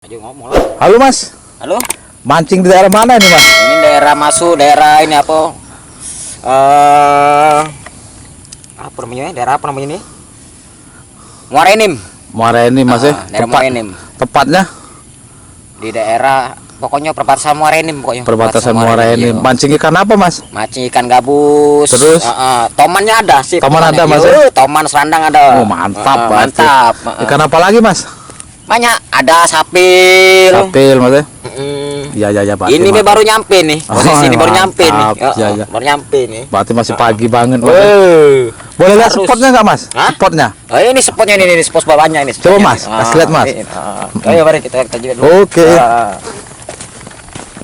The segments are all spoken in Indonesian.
Ayo ngomong lah. Halo Mas, Halo. mancing di daerah mana ini Mas? Ini daerah masuk daerah ini apa? Apa namanya? Daerah apa namanya ini? Muara Enim. Muara ini Mas ya? Daerah Muara Enim. Tepatnya Di daerah pokoknya perbatasan Muara Enim pokoknya. perbatasan Muara ini. Mancing ikan apa Mas? Mancing ikan gabus. Terus? Tomannya ada sih. Toman ada, Mas, ya? Toman serandang ada. Oh mantap banget. Mantap. Ikan apa lagi Mas? Banyak. Ada sapil. Sapil Mas ya? Mm. Iya Pak. Ini baru nyampe nih. Posisi ini baru nyampe nih. mantap. Iya. Baru nyampe nih. Berarti masih pagi banget Mas. Boleh lihat Harus. spotnya nggak Mas? Hah? Spotnya? Oh, ini spotnya ini spot bawahnya ini. Coba, spotnya Mas, ini. kasih lihat, Mas. Ini. Ayo mari kita juga dulu. Oke. Ah.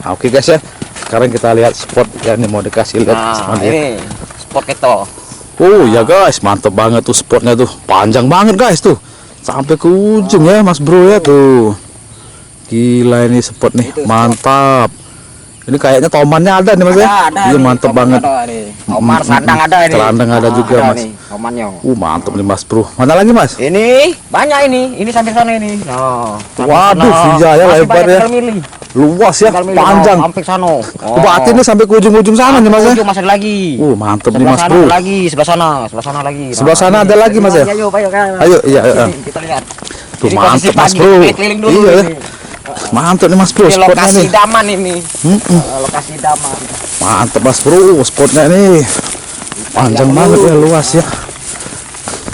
Nah, oke guys ya. Sekarang kita lihat spot yang mau dikasih lihat sama dia. Ini spot kita. Oh ya guys, mantep banget tuh spotnya tuh. Panjang banget guys tuh. Sampai ke ujung ya Mas Bro ya tuh. Gila ini spot nih, Itu spot. mantap. Ini kayaknya tomannya ada nih Mas ya. Ada Iya nih, mantep toman banget. ada nih. Tomar sandang ada ini. Serandang ada juga, Mas. Nih, tomannya. Mantep nih Mas Bro. Mana lagi Mas? Ini banyak ini. Ini sampai sana ini. Nah, sampai Waduh, sana. iya ya, Masih lebar banyak, ya. tinggal milih. Luas ya, Tinggal milih. panjang. Oh, sampai sana. Berarti ini sampai ke ujung-ujung sana nih Mas ya. Ujung masih ada lagi. Mantep nih Sebelah Mas sana Bro. ada lagi, sebelah sana lagi. Sebelah sana ada lagi, Mas, ya? Ayo, kan. Ayo, iya, iya. Sini, kita lihat. Tuh, Ini mantep, posisi Mas, pagi, Bro. kita keliling dulu Iya, ini. Mantep nih Mas Bro, Ini spotnya lokasi nih. daman ini. Mm-mm. Lokasi daman. Mantep Mas Bro, spotnya nih. Panjang banget ya, luas ya.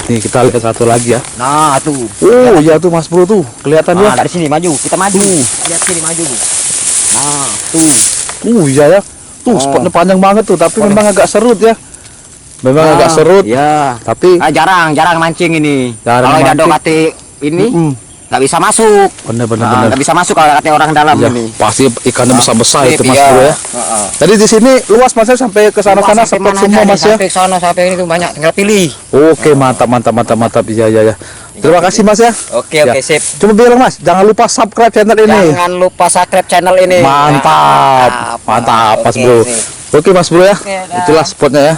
Nih kita lihat satu lagi ya. Nah, tuh. Oh iya tuh Mas Bro tuh, kelihatan ya. Nah, dari sini maju, kita maju. Lihat sini maju. Nah, tuh. Iya ya. Tuh spotnya panjang banget tuh, tapi memang agak serut ya. Memang agak serut. Ya. Tapi Jarang mancing ini. Jarang Kalau ada mancing. kate ini nggak bisa masuk. bener-bener. Nggak bisa masuk kalau kate orang dalam Ya, ini. pasti ikannya besar-besar itu Mas Iya. Bro ya. Heeh. Tadi di sini luas Mas ya, sampai ke sana-sana Sampai spot mana semua aja nih, Mas ya. sampai ke sana sampai ini tuh banyak, tinggal pilih. Oke, mantap. Iya. Terima kasih Mas ya. Oke, Ya. sip. Coba bilang Mas, jangan lupa subscribe channel ini. Jangan lupa subscribe channel ini. Mantap Mas Oke, Bro. sip. Oke Mas Bro ya. Oke, dah. Itulah spotnya ya.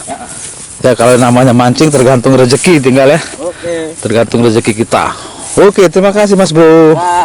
Ya kalau namanya mancing tergantung rezeki tinggal ya. Oke. Tergantung rezeki kita. Oke, terima kasih Mas Bro. Bye.